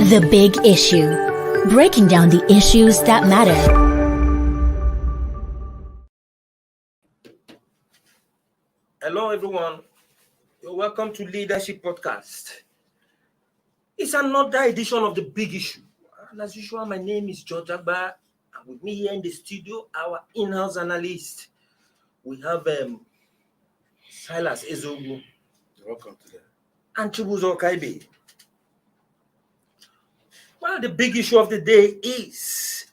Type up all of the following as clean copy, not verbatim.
The Big Issue. Breaking down the issues that matter. Hello, everyone. You're welcome to Leadership Podcast. It's another edition of The Big Issue. And as usual, my name is George Agba. And with me here in the studio, our in-house analyst, we have Silas Ezogu. Welcome to that. And Chibuzo Kaibe. Well, the big issue of the day is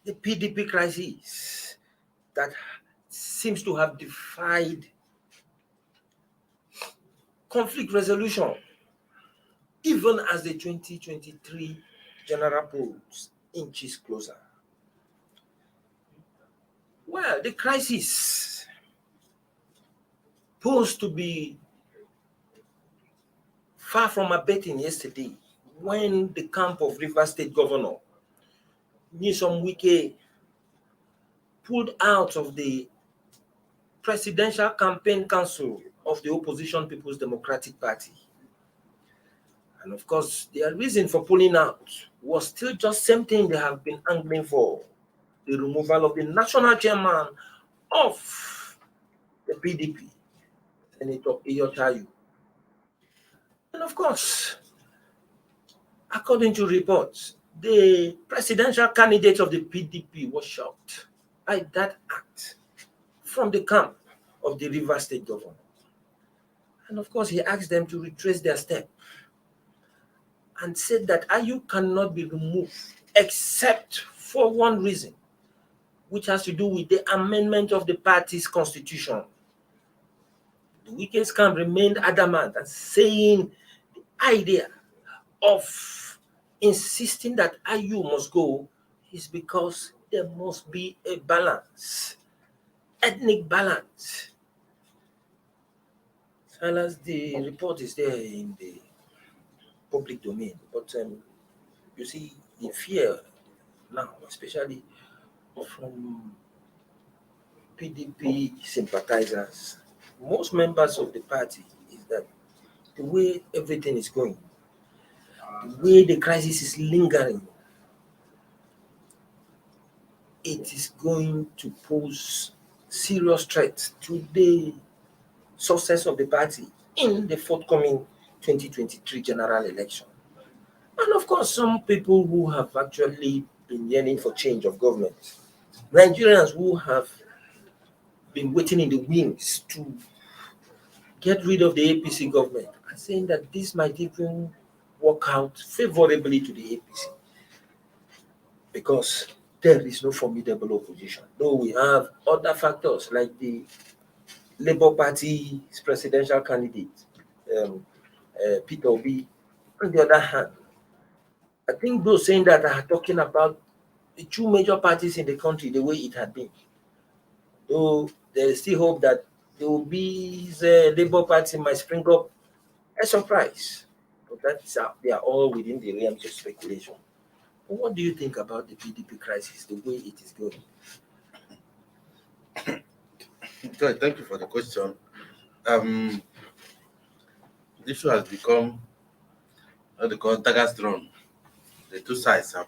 the PDP crisis that seems to have defied conflict resolution, even as the 2023 general polls inches closer. Well, the crisis posed to be far from abating yesterday when the camp of Rivers State Governor Nyesom Wike pulled out of the Presidential Campaign Council of the Opposition People's Democratic Party. And of course, their reason for pulling out was still just same thing they have been angling for, the removal of the national chairman of the PDP, Senator Iyotayu. And of course, according to reports, the presidential candidate of the PDP was shocked by that act from the camp of the Rivers State Governor. And of course, he asked them to retrace their step and said that Ayu cannot be removed except for one reason, which has to do with the amendment of the party's constitution. The Wike's camp remained adamant and saying the idea of insisting that Ayu must go is because there must be a balance, ethnic balance. Silas, the report is there in the public domain, but you see the fear now, especially from PDP sympathizers, most members of the party, is that the way everything is going, the way the crisis is lingering, it is going to pose serious threat to the success of the party in the forthcoming 2023 general election. And of course, some people who have actually been yearning for change of government, Nigerians who have been waiting in the wings to get rid of the APC government, are saying that this might even work out favorably to the APC because there is no formidable opposition. Though we have other factors like the Labour Party's presidential candidate, Peter Obi. On the other hand, I think those saying that are talking about the two major parties in the country the way it had been. Though there is still hope that the Obi's Labour Party might spring up a surprise. But they are all within the realms of speculation. But what do you think about the PDP crisis, the way it is going? Thank you for the question. The issue has become what they call daggers drawn. The two sides have,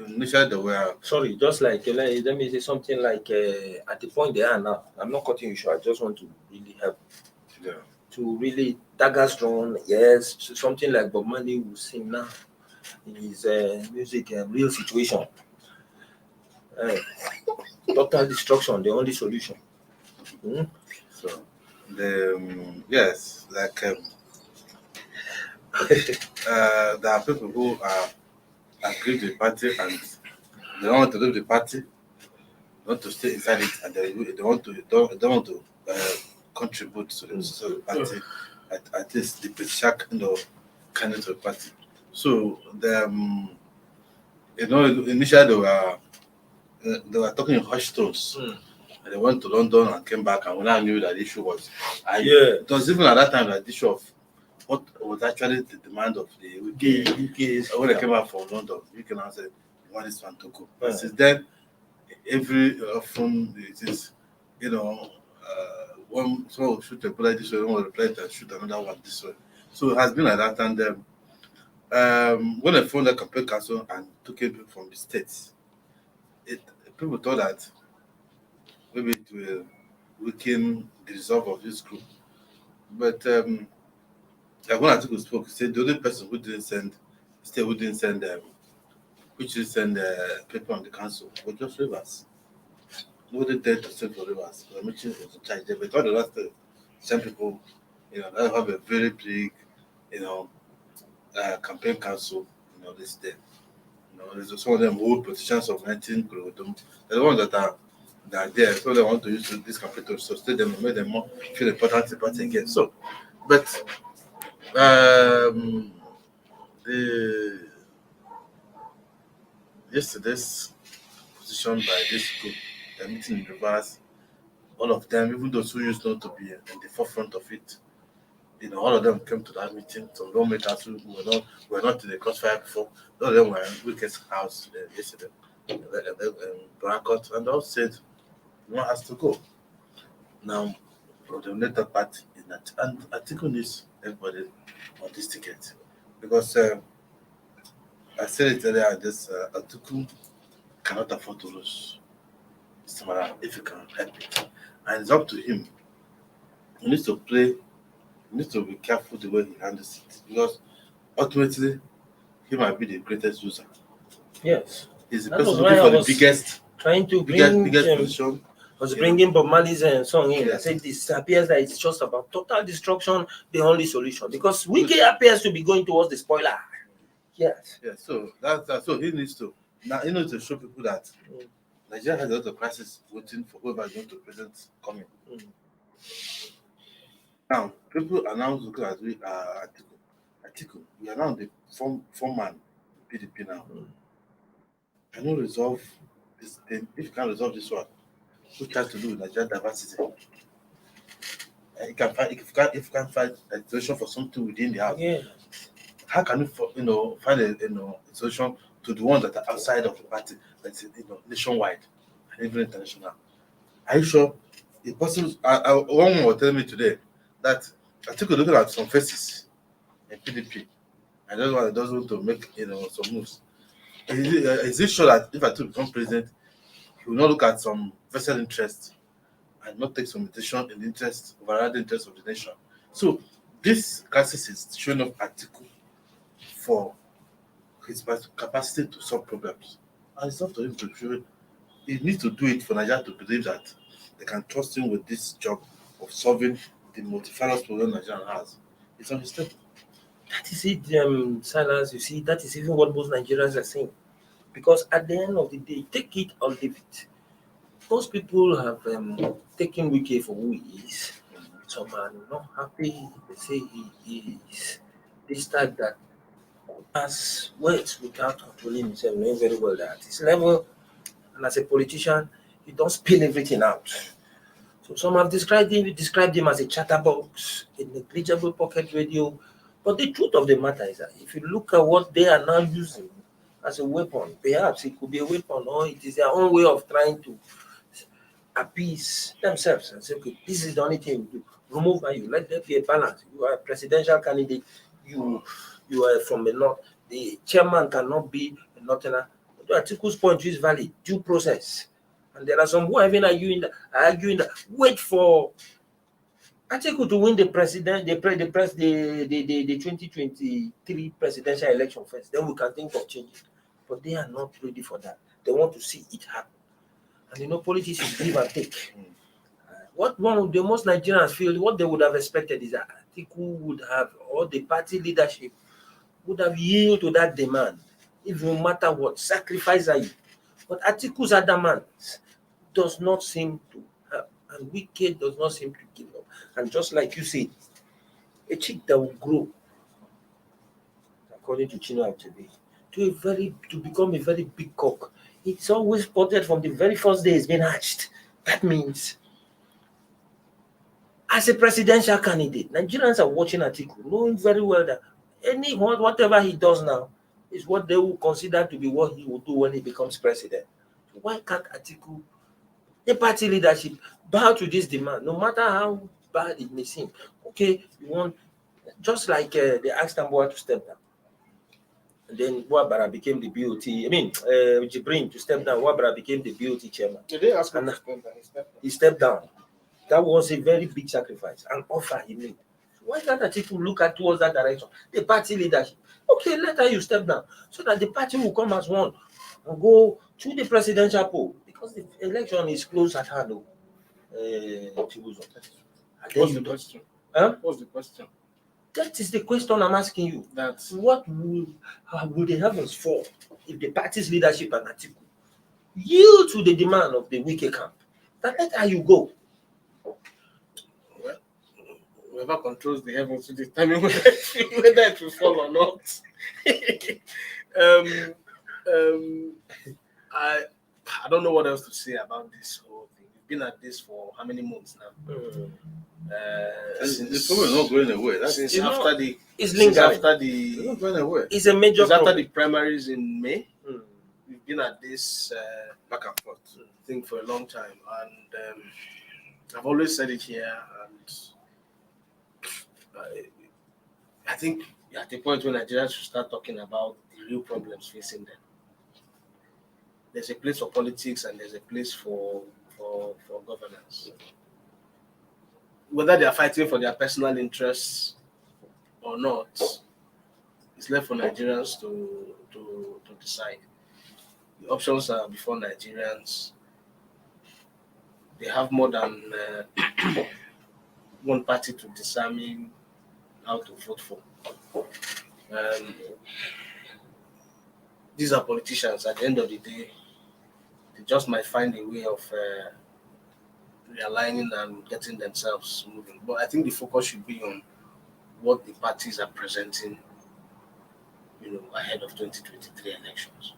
initially they were. Sorry, just like, let me say something like at the point they are now. I'm not cutting you short. I just want to really help. Yeah. To really daggers drawn, yes, something like Bob Marley will sing now in his music, Real Situation. Total destruction, the only solution. So, yes, like there are people who are agree with the party and they don't want to leave the party, they want to stay inside it, and they don't want to contribute to the party, at least the presidential candidate of the party. So initially they were talking in hushed tones. And they went to London and came back, and when I knew that the issue was, it was even at that time that the issue of what was actually the demand of the UK. When they came back from London, UK now said, "We want this one to go." But since then, every often it is, one someone will shoot a bullet this way, one will reply and shoot another one this way. So it has been like that. And when I formed the campaign council and took people from the states, people thought that maybe it will weaken the resolve of this group. But like when Atiku spoke, he said the only person who didn't send, which didn't send paper on the council was just Rivers. Nobody dared to send for Rivers. The meeting was in charge there, but all the rest of some people, that have a very big, campaign council, this day. There's some of them hold positions of 19 Kurodum. They're the ones that are there, so they want to use this campaign to sustain them and make them more feel important to the party again. So, but the yesterday's position by this group, the meeting in reverse, all of them, even those who used not to be in the forefront of it, all of them came to that meeting. Some lawmakers who were not in the crossfire before, all of them were in Wike's house yesterday, Brackot, and all said, one has to go. Now, from the later part in that, and Atiku needs everybody on this ticket because I said it earlier. Atiku cannot afford to lose. It's matter if he can help it, and it's up to him. He needs to play. He needs to be careful the way he handles it because ultimately, he might be the greatest loser. Yes, he's the person looking for the biggest. Trying to biggest position. Was bringing Bob Marley's song in. Yes. I said this appears that it's just about total destruction, the only solution. Because Wike appears to be going towards the spoiler. Yes. Yeah, so so he needs to show people that Nigeria has a lot of crisis waiting for whoever is going to present coming. Now, people are now looking at Atiku. We are now the foreman PDP now. Can you resolve this thing? If you can't resolve this one, which has to do with Nigerian diversity. If you can't find a solution for something within the house, how can you find a solution to the ones that are outside of the party, that's nationwide and even international? Are you sure? The person, one will tell me today that I took a look at some faces in PDP, and those one doesn't want to make some moves. Is it sure that if I become president, he will not look at some vested interest and not take some decision in the interest, overriding the interest of the nation? So this crisis is showing up Atiku for his capacity to solve problems. And it's up to him to show it. He needs to do it for Nigeria to believe that they can trust him with this job of solving the multifarious problem Nigeria has. It's on his table. That is it, Silence. You see, that is even what most Nigerians are saying. Because at the end of the day, take it or leave it. Most people have taken Wike for who he is. Some are not happy. They say he is this type that has words without controlling himself, knowing very well that at his level, and as a politician, he don't spill everything out. So some have described him as a chatterbox, a negligible pocket radio. But the truth of the matter is that if you look at what they are now using as a weapon, perhaps it could be a weapon, or it is their own way of trying to appease themselves and say, okay, this is the only thing we do. Remove you. Let there be a balance. You are a presidential candidate. You are from the north. The chairman cannot be a northerner. Atiku's point is valid. Due process. And there are some who are even arguing that wait for Atiku to win the 2023 presidential election first. Then we can think of changing. But they are not ready for that. They want to see it happen. And politics is give and take. What one of the most Nigerians feel, what they would have expected is that Atiku would have, or the party leadership would have yielded to that demand, if no matter what, sacrifice are you. But Atiku's adamant does not seem to have, and Wike does not seem to give up. And just like you said, a chick that will grow, according to Chino Achebe, to become a very big cock, it's always spotted from the very first day it's been hatched. That means, as a presidential candidate, Nigerians are watching Atiku, knowing very well that whatever he does now is what they will consider to be what he will do when he becomes president. Why can't Atiku, the party leadership, bow to this demand, no matter how bad it may seem? Okay, you want Just like they asked Tamboa to step down. And then Wabara became the BOT. Jibrin to step down. Wabara became the BOT chairman. Did they ask him to step down? He stepped down. That was a very big sacrifice, an offer he made. Why can't Atiku look at towards that direction? The party leadership. Okay, later you step down so that the party will come as one and go to the presidential poll because the election is close at hand. What's the question? Huh? What's the question? That is the question I'm asking you. That's what would the heavens fall if the party's leadership and Atiku yield to the demand of the Wike camp? That later you go. Well, whoever controls the heavens to determine whether it will fall or not. I don't know what else to say about this whole thing. We've been at this for how many months now? It's probably not going away. It's not going away. It's a major problem. After the primaries in May, we've been at this back and forth thing for a long time, and I've always said it here, and I think at the point when Nigerians should start talking about the real problems facing them. There's a place for politics and there's a place for governance. Whether they are fighting for their personal interests or not, it's left for Nigerians to decide. The options are before Nigerians. They have more than one party to determine how to vote for. These are politicians. At the end of the day, they just might find a way of realigning and getting themselves moving. But I think the focus should be on what the parties are presenting, ahead of 2023 elections.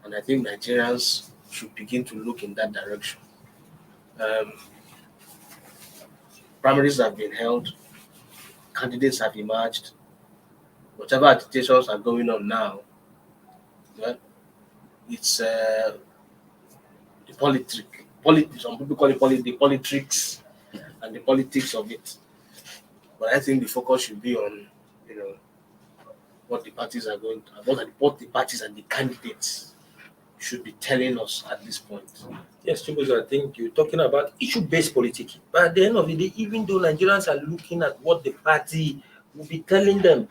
And I think Nigerians should begin to look in that direction. Primaries have been held, candidates have emerged. Whatever agitations are going on now, it's the politics. Some people call it the politics and the politics of it. But I think the focus should be on, what the parties are going to, what the parties and the candidates should be telling us at this point. Yes, Chibuzo, I think you're talking about issue-based politics. But at the end of the day, even though Nigerians are looking at what the party will be telling them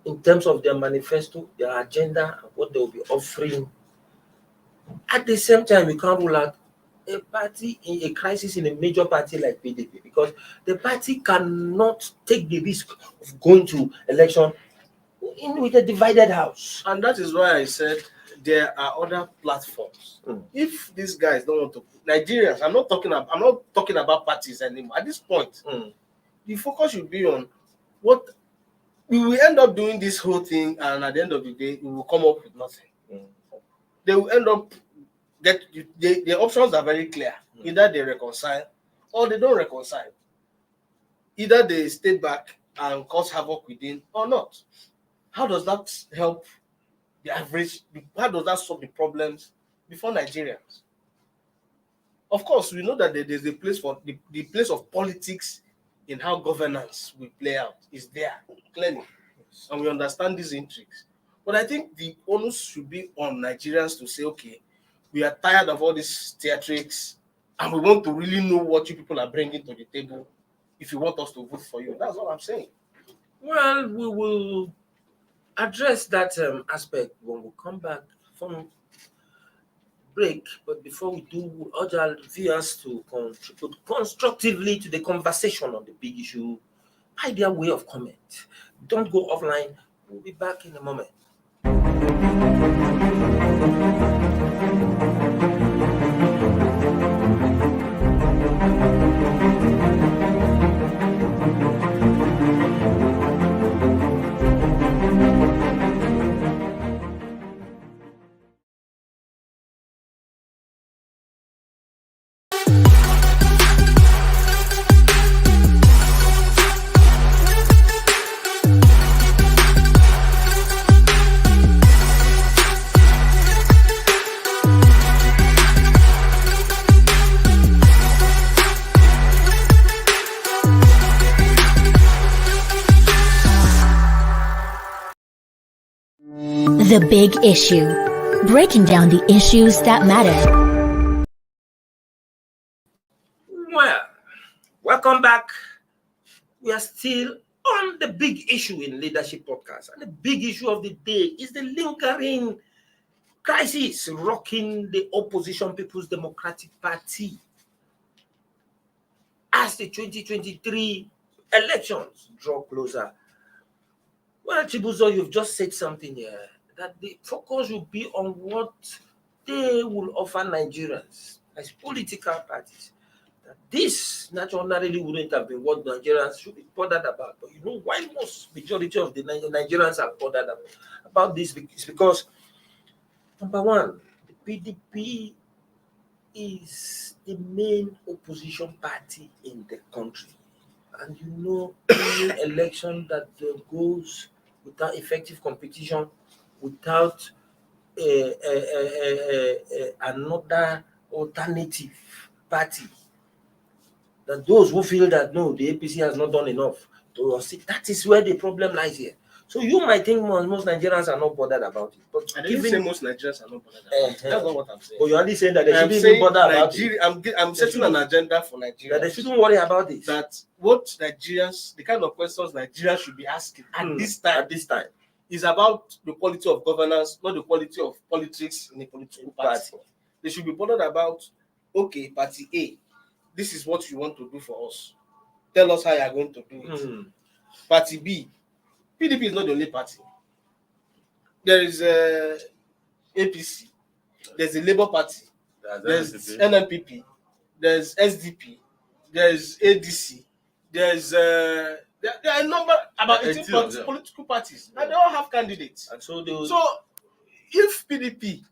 in terms of their manifesto, their agenda, and what they will be offering, at the same time, we can't rule out a party in a crisis in a major party like PDP because the party cannot take the risk of going to election with a divided house. And that is why I said there are other platforms. If these guys don't want to, Nigerians, I'm not talking about parties anymore. At this point, the focus should be on what we will end up doing this whole thing, and at the end of the day, we will come up with nothing. They will end up the options are very clear. Either they reconcile or they don't reconcile. Either they stay back and cause havoc within or not. How does that help the average? How does that solve the problems before Nigerians? Of course, we know that there's a place for the place of politics in how governance will play out is there clearly, and we understand these intrigues. But I think the onus should be on Nigerians to say, okay, we are tired of all these theatrics, and we want to really know what you people are bringing to the table if you want us to vote for you. That's all I'm saying. Well, we will address that aspect when we come back from break. But before we do, we urge our viewers to contribute constructively to the conversation on the big issue by their way of comment. Don't go offline. We'll be back in a moment. The Big Issue. Breaking down the issues that matter. Well, welcome back. We are still on the big issue in Leadership Podcast. And the big issue of the day is the lingering crisis rocking the opposition People's Democratic Party as the 2023 elections draw closer. Well, Chibuzo, you've just said something here, that the focus will be on what they will offer Nigerians as political parties. That this naturally wouldn't have been what Nigerians should be bothered about. But you know why most majority of the Nigerians are bothered about this? It's because, number one, the PDP is the main opposition party in the country. And you know, any election that goes without effective competition, without another alternative party, that those who feel that no, the APC has not done enough to us, that is where the problem lies here. So you might think most Nigerians are not bothered about it, but I didn't say most Nigerians are not bothered about it. That's not what I'm saying. But you're only saying that they shouldn't even bother about it. I'm setting an agenda for Nigeria. That they shouldn't worry about it. That what Nigerians, the kind of questions Nigerians should be asking at this time is about the quality of governance, not the quality of politics in a political party. They should be bothered about, okay, party A, this is what you want to do for us. Tell us how you are going to do it. Party B, PDP is not the only party. There is APC, there's a Labour Party, there's NNPP, there's SDP, there's ADC, there's there are a number, about 18 political parties, and they all have candidates. And so if PDP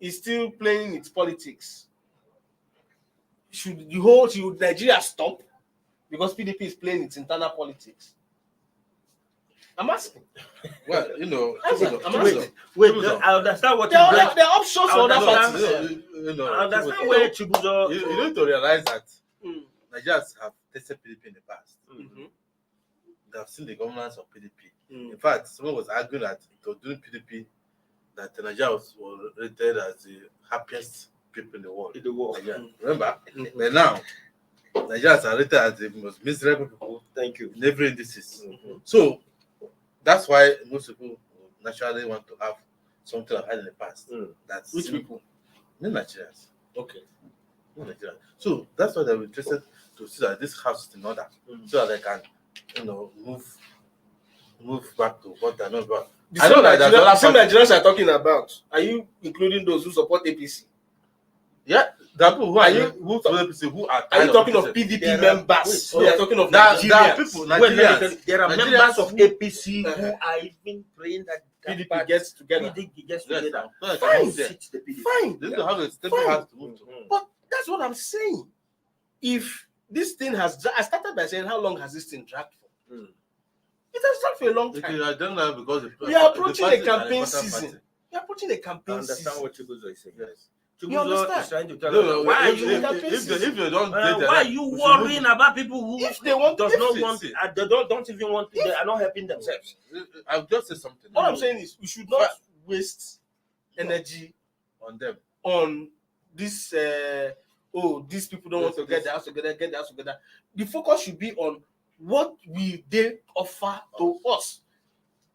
is still playing its politics, should Nigeria stop because PDP is playing its internal politics? I'm asking. Well, you know, wait. I understand what there are options for other parties. I understand where Chibuzo. You need to realize that Nigerians have tested PDP in the past. They have seen the governance of PDP. In fact, someone was arguing that it was during PDP that Nigeria was rated as the happiest people in the world. Remember? But now, Nigerians are rated as the most miserable people. Thank you. In every indices. So that's why most people naturally want to have something I've had in the past. That's which people? No Nigerians. Okay. No Nigerians. So that's why they're interested to see that this house is in order, so that they can, move back to what they're not about. I know that some Nigerians are talking about. Are you including those who support APC? Yeah, the people who are you talking of PDP members? Or you're talking of Nigerians? There are members of APC who are even praying that PDP gets together. Fine. But that's what I'm saying. If this thing I started by saying, how long has this thing dragged for? It has dragged for a long time. Because we are approaching a campaign season. We are approaching a campaign season. I understand what Chibuzo is saying. Yes. You understand? Is trying to tell us why are you worrying about people who if they want does not want it, they don't even want it, they are not helping themselves. I've just said something. What I'm saying is we should not waste energy on them. On this these people don't want to get their house together. The focus should be on what will they offer to us.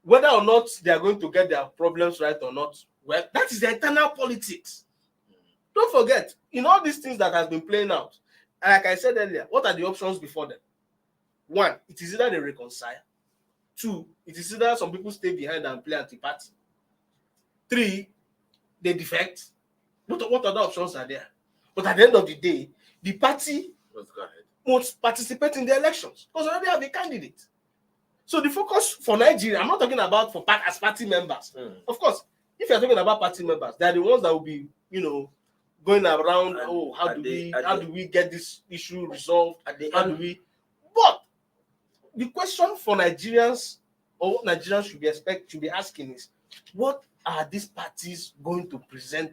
Whether or not they are going to get their problems right or not, well, that is the internal politics. Don't forget, in all these things that has been playing out, like I said earlier, what are the options before them? One, it is either they reconcile. Two, it is either some people stay behind and play anti-party. Three, they defect. What other options are there? But at the end of the day, the party must participate in the elections because already have a candidate. So the focus for Nigeria, I'm not talking about as party members. Of course, if you're talking about party members, they're the ones that will be, going around, how do we get this issue resolved? But the question for Nigerians, or what Nigerians should be asking is, what are these parties going to present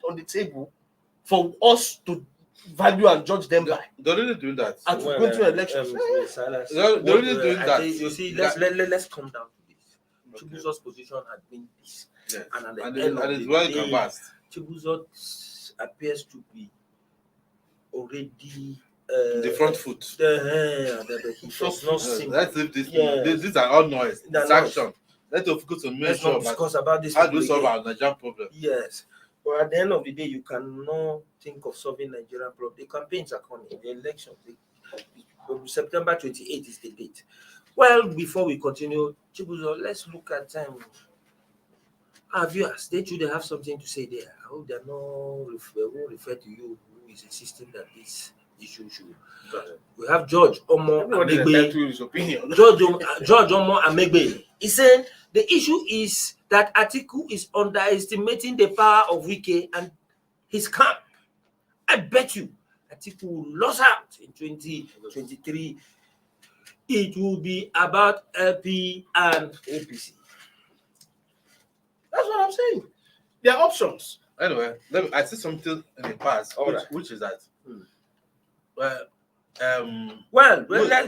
on the table for us to value and judge them by? They're really doing that. And to go to elections. They're really doing that. You see, let's come down to this. Chibuzo's position had been this. Yes. And at the And end of it's the well day, canvassed. Chibuzo appears to be already The front foot. He does not seem. Let's leave this. Yes. These are all noise. They're Distraction. Let's focus on make Let's sure not discuss about this. how do we solve our Nigerian problem. Yes. But at the end of the day, you cannot think of solving Nigerian problem. The campaigns are coming. The election, September 28th is the date. Well, before we continue, Chibuzo, let's look at our viewers. They should have something to say there. I hope they're not refer to you who is insisting that this issue should. We have George Omo Amegbe. George Omo Amegbe. He said the issue is that Atiku is underestimating the power of Wike and his camp. I bet you Atiku will lose out in 2023. It will be about LP and APC. That's what I'm saying. There are options. Anyway, I see something in the past, which is that.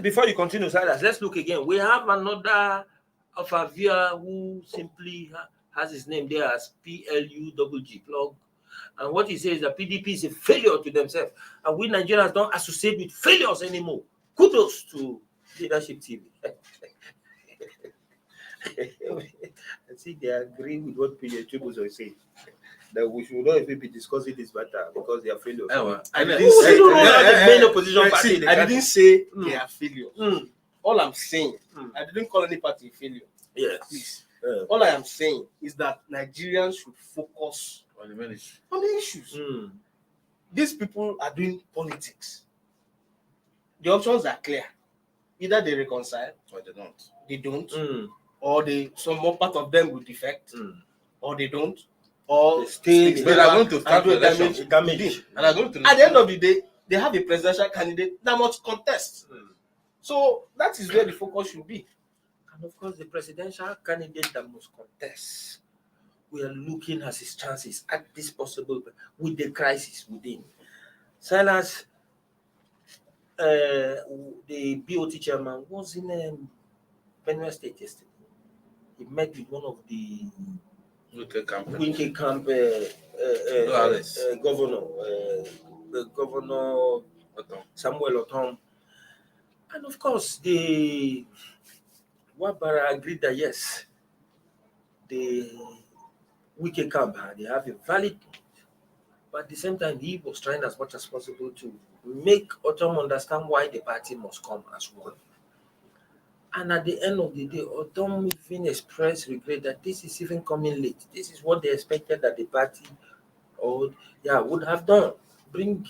Before you continue, Silas, let's look again. We have another of our viewer who simply has his name there as PLUGG plug. And what he says is that PDP is a failure to themselves. And we Nigerians don't associate with failures anymore. Kudos to Leadership TV. I think they agree with what PDP is saying. That we should not even be discussing this matter because they are failures. I didn't say they are failures. All I'm saying, I didn't call any party a failure. Yes. Please. All I am saying is that Nigerians should focus on the issues. These people are doing politics. The options are clear. Either they reconcile or they don't. They don't. Or some more part of them will defect. Or they don't. Or they are going to start damage. And are going to at the end of the day, they have a presidential candidate that must contest. So that is where the focus should be. And of course, the presidential candidate that must contest, we are looking at his chances at this possible with the crisis within. Silas, the BOT chairman, was in Benue State yesterday. He met with one of the Winke Camp Governor Samuel Otom. And of course, the Wabara agreed that yes, the Wike camp, they have a valid point. But at the same time, he was trying as much as possible to make Otom understand why the party must come as one. And at the end of the day, Otom even expressed regret that this is even coming late. This is what they expected that the party would have done. Bring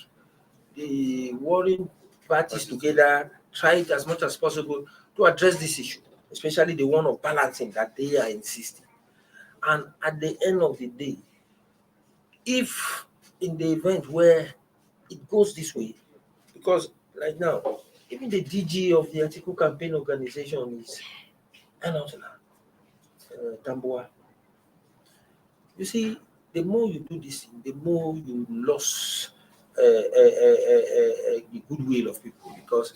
the warring parties together, try it as much as possible to address this issue, especially the one of balancing that they are insisting. And at the end of the day, if in the event where it goes this way, because right now, even the DG of the Atiku campaign organization is Tamboa. You see, the more you do this thing, the more you lose the goodwill of people, because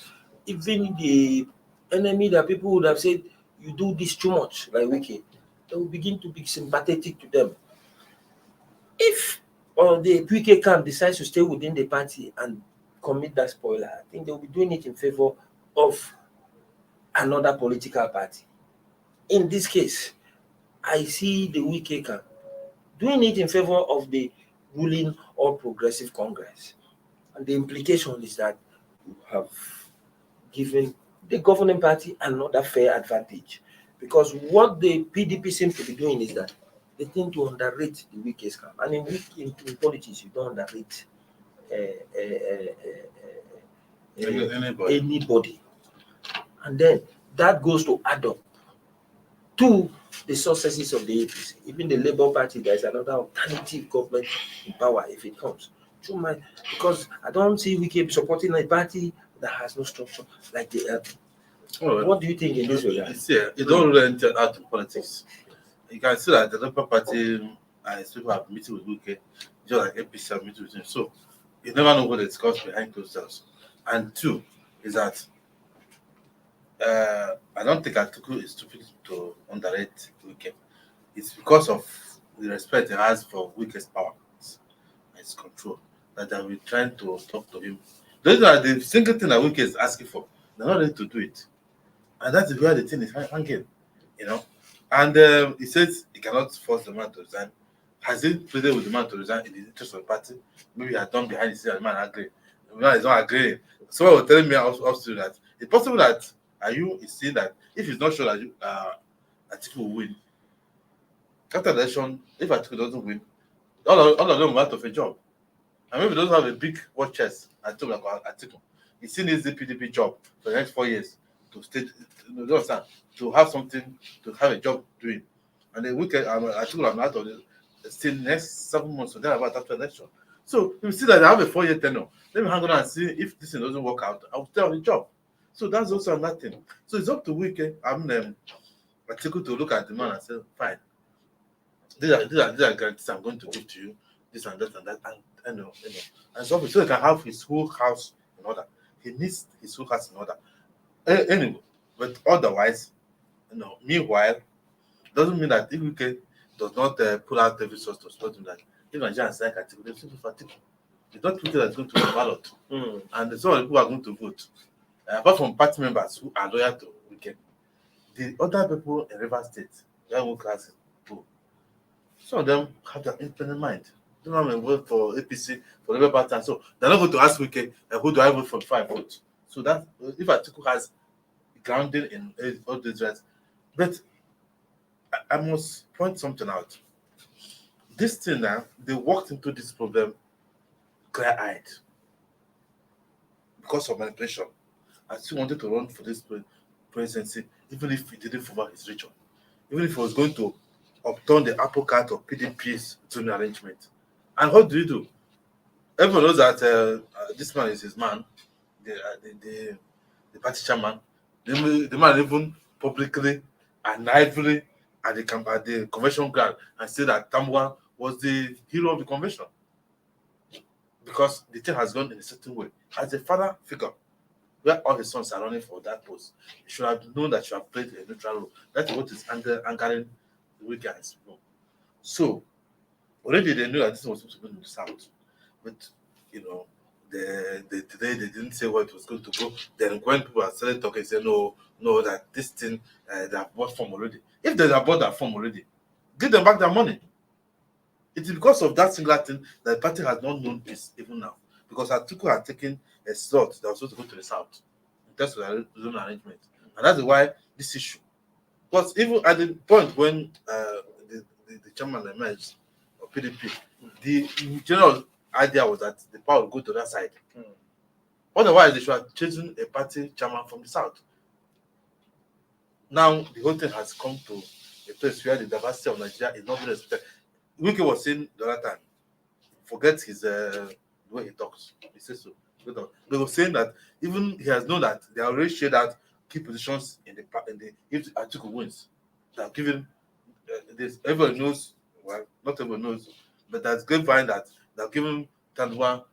even the enemy that people would have said you do this too much, like Wiki, they will begin to be sympathetic to them. If the Wiki camp decides to stay within the party and commit that spoiler, I think they'll be doing it in favor of another political party. In this case, I see the Wiki camp doing it in favor of the ruling All Progressive Congress. And the implication is that you have given the governing party another fair advantage. Because what the PDP seems to be doing is that they tend to underrate the weakest camp. And in politics, you don't underrate anybody. And then that goes to add up to the successes of the APC. Even the Labour Party, there is another alternative government in power if it comes. Because I don't see we keep supporting a party that has no structure like the LP. What do you think in this regard? It don't really enter out in politics. You can see that the Labour Party and people have meeting with UK, just like APC have meeting with him. So you never know what they discuss behind closed doors. And two is that I don't think Atiku is stupid to underrate Wike. It's because of the respect he has for Wike's power and his control that they will be trying to talk to him. Those are the single thing that Wike is asking for. They're not ready to do it. And that is where the thing is hanging, you know. And he says he cannot force the man to resign. Has he pleaded with the man to resign in the interest of the party? Maybe he has done behind the scenes and the man agreed. The man is not agreeing. Someone was telling me also that it's possible that Ayu is saying that if he's not sure that Atiku will win, after the election, if Atiku doesn't win, all of them will out of a job. And maybe those have a big war chest at Atiku. He's seen his PDP job for the next 4 years to stay, to have something, to have a job doing. And the weekend, Atiku am out of the still next 7 months, so they're about after election. So you see that they have a 4-year tenure. Let me hang on and see if this thing doesn't work out. I'll stay on the job. So that's also another thing. So it's up to Wike, Atiku to look at the man and say, fine. These are guarantees I'm going to give to you, this and that and that, and and so he can have his whole house in order. He needs his whole house in order. Anyway, but otherwise, meanwhile, doesn't mean that if Wike does not pull out every source to support him, that if Nigerians like Atiku, they're simply for Atiku. It's not Wike that's going to the ballot, and some of the people are going to vote. Apart from party members who are loyal to Wike, the other people in Rivers State, young class people, some of them have their independent mind. They don't want to vote for APC for Labour Party, and so they're not going to ask Wike, who do I vote for before I vote? So that if Atiku has grounding in all these rights, but I must point something out. This thing now, they walked into this problem clear-eyed because of manipulation. Atiku wanted to run for this presidency, even if he didn't favor his region, even if he was going to upturn the apple cart of PDP's zoning arrangement. And what do you do? Everyone knows that this man is his man, the party chairman. The man even publicly and naively at the convention ground and said that Tamwa was the hero of the convention because the thing has gone in a certain way. As a father figure, where all his sons are running for that post, you should have known that you have played a neutral role. That is what is angering the weekends. So already they knew that this was supposed to be in the south, but they didn't say where it was going to go. Then when people are started talking, they say no, that this thing they have bought form already. If they have bought that form already, give them back their money. It is because of that singular thing that the party has not known this even now. Because Atiku had taken a slot that was supposed to go to the south in terms of the zone arrangement. And that's why this issue. But even at the point when the chairman emerged of PDP, the general idea was that the power would go to that side. Otherwise, they should have chosen a party chairman from the south. Now, the whole thing has come to a place where the diversity of Nigeria is not being respected. Wike was saying the other time, forget his the way he talks. He says so. They were saying that even he has known that they already shared out key positions in the if Atiku wins. They have given this. Everyone knows. Well, not everyone knows, but that's grapevine that they have given Tanwa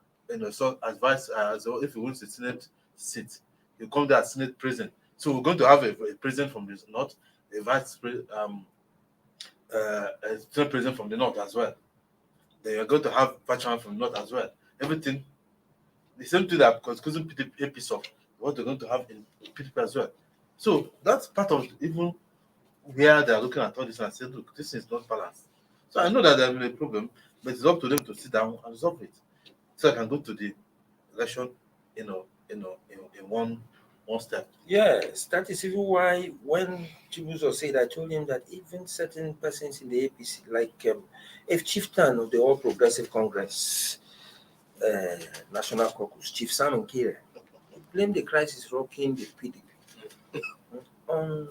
so advice as well, if he wins the Senate seat, he'll come there as Senate president. So we're going to have a president from the north, a vice president, a Senate president from the north as well. They are going to have vice chairman from the north as well. Everything, the same thing that because PDP piece of what they're going to have in PDP as well. So that's part of even where they are looking at all this and saying, look, this is not balanced. So I know that there will be a problem, but it's up to them to sit down and resolve it. So I can go to the election, in one step. Yes, that is even why when Chibuzo said, I told him that even certain persons in the APC, like a chieftain of the All Progressive Congress National Caucus, Chief Simon Kire, blamed the crisis rocking the PDP on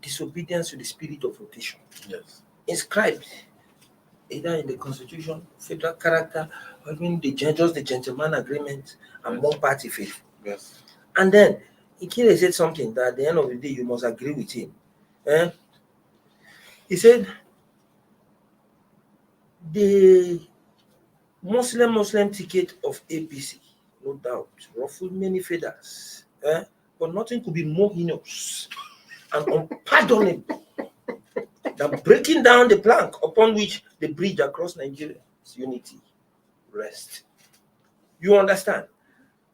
disobedience to the spirit of rotation. Yes. Inscribed either in the Constitution, federal character, or even just the gentleman agreement and one party faith. Yes. And then Ikire said something that at the end of the day you must agree with him. He said the Muslim ticket of APC, no doubt, ruffled many feathers, but nothing could be more heinous and unpardonable that breaking down the plank upon which the bridge across Nigeria's unity rests. You understand?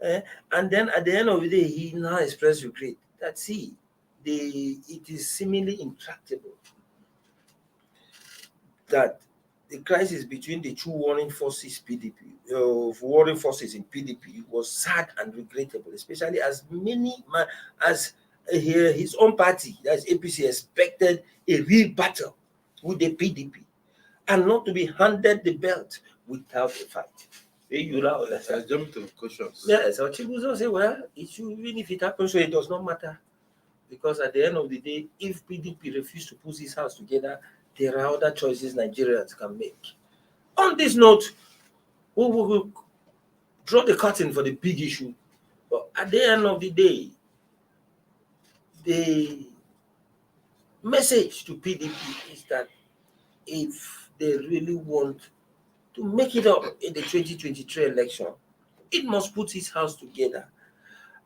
And then at the end of the day, he now expressed regret that it is seemingly intractable that the crisis between the two warring forces in PDP was sad and regrettable, especially as his own party, that's APC, expected a real battle with the PDP and not to be handed the belt without a fight. You know, jump to conclusions. Yes, so Chibuzo say, well, even if it happens, so it does not matter. Because at the end of the day, if PDP refuse to put his house together, there are other choices Nigerians can make. On this note, we will draw the curtain for the big issue. But at the end of the day, the message to PDP is that if they really want to make it up in the 2023 election, it must put its house together.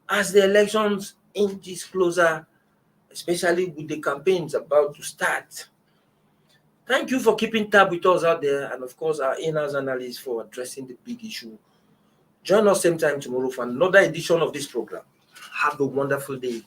As the elections inches closer, especially with the campaigns about to start. Thank you for keeping tab with us out there, and of course our in-house analysts for addressing the big issue. Join us same time tomorrow for another edition of this program. Have a wonderful day.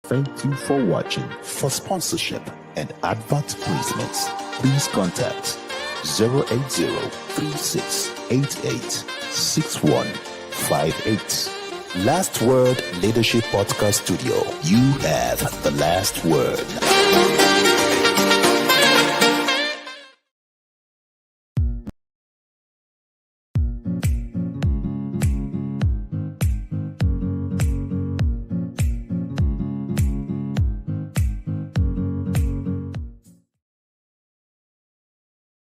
Thank you for watching. For sponsorship and advert placements, please contact 080-3688-6158. Last Word Leadership Podcast Studio. You have the last word.